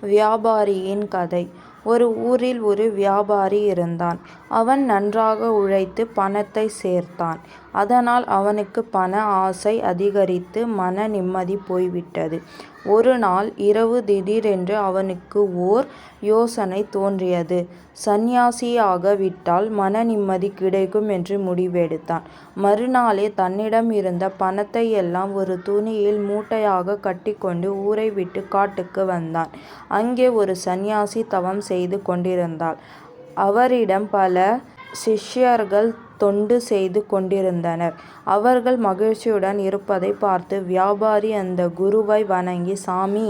வியாபாரியின் கதை. ஒரு ஊரில் ஒரு வியாபாரி இருந்தான். அவன் நன்றாக உழைத்து பணத்தை சேர்த்தான். அதனால் அவனுக்கு பண ஆசை அதிகரித்து மன நிம்மதி போய்விட்டது. ஒரு நாள் இரவு திடீரென்று அவனுக்கு ஓர் யோசனை தோன்றியது. சந்நியாசியாக விட்டால் மன நிம்மதி கிடைக்கும் என்று முடிவெடுத்தான். மறுநாளே தன்னிடம் இருந்த பணத்தை எல்லாம் ஒரு துணியில் மூட்டையாக கட்டிக்கொண்டு ஊரை விட்டு காட்டுக்கு வந்தான். அங்கே ஒரு சந்நியாசி தவம் செய்து கொண்டிருந்தாள். அவரிடம் பல சிஷ்யர்கள் தொண்டு செய்து கொண்டிருந்தனர். அவர்கள் மகிழ்ச்சியுடன் இருப்பதை பார்த்து வியாபாரி அந்த குருவை வணங்கி, சாமி,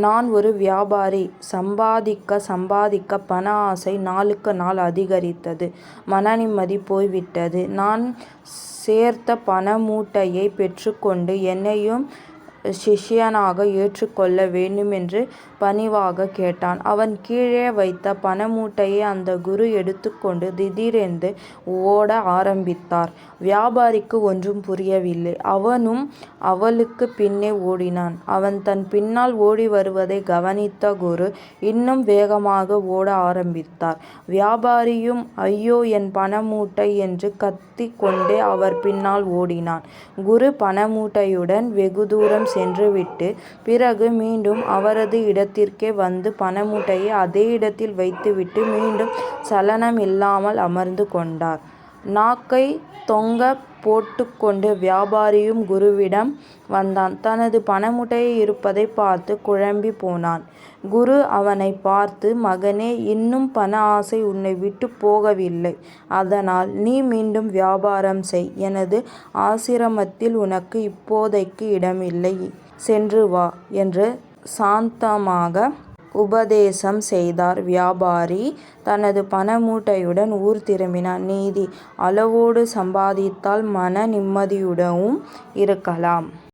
நான் ஒரு வியாபாரி. சம்பாதிக்க பண ஆசை நாளுக்கு நாள் அதிகரித்தது. மன நிம்மதி போய்விட்டது. நான் சேர்த்த பண மூட்டையை பெற்றுக்கொண்டு என்னையும் சிஷ்யனாக ஏற்றுக்கொள்ள வேண்டுமென்று பணிவாக கேட்டான். அவன் கீழே வைத்த பண மூட்டையை அந்த குரு எடுத்துக்கொண்டு திடீரென்று ஓட ஆரம்பித்தார். வியாபாரிக்கு ஒன்றும் புரியவில்லை. அவனும் அவளுக்கு பின்னே ஓடினான். அவன் தன் பின்னால் ஓடி வருவதை கவனித்த குரு இன்னும் வேகமாக ஓட ஆரம்பித்தார். வியாபாரியும் ஐயோ, என் பண மூட்டை என்று கத்தி கொண்டே அவர் பின்னால் ஓடினான். குரு பண மூட்டையுடன் வெகு தூரம் சென்றுவிட்டு பிறகு மீண்டும் அவரது இடத்திற்கே வந்து பண மூட்டையை அதே இடத்தில் வைத்துவிட்டு மீண்டும் சலனம் இல்லாமல் அமர்ந்து கொண்டார். நாக்கை தொங்க போட்டுக்கொண்டு வியாபாரியும் குருவிடம் வந்தான். தனது பணமூட்டையை இருப்பதை பார்த்து குழம்பி போனான். குரு அவனை பார்த்து, மகனே, இன்னும் பண ஆசை உன்னை விட்டு போகவில்லை. அதனால் நீ மீண்டும் வியாபாரம் செய். எனது ஆசிரமத்தில் உனக்கு இப்போதைக்கு இடமில்லை. சென்று வா என்று சாந்தமாக உபதேசம் செய்தார். வியாபாரி தனது பண மூட்டையுடன் ஊர் திரும்பினான். நீதி: அளவோடு சம்பாதித்தால் மன நிம்மதியுடனும் இருக்கலாம்.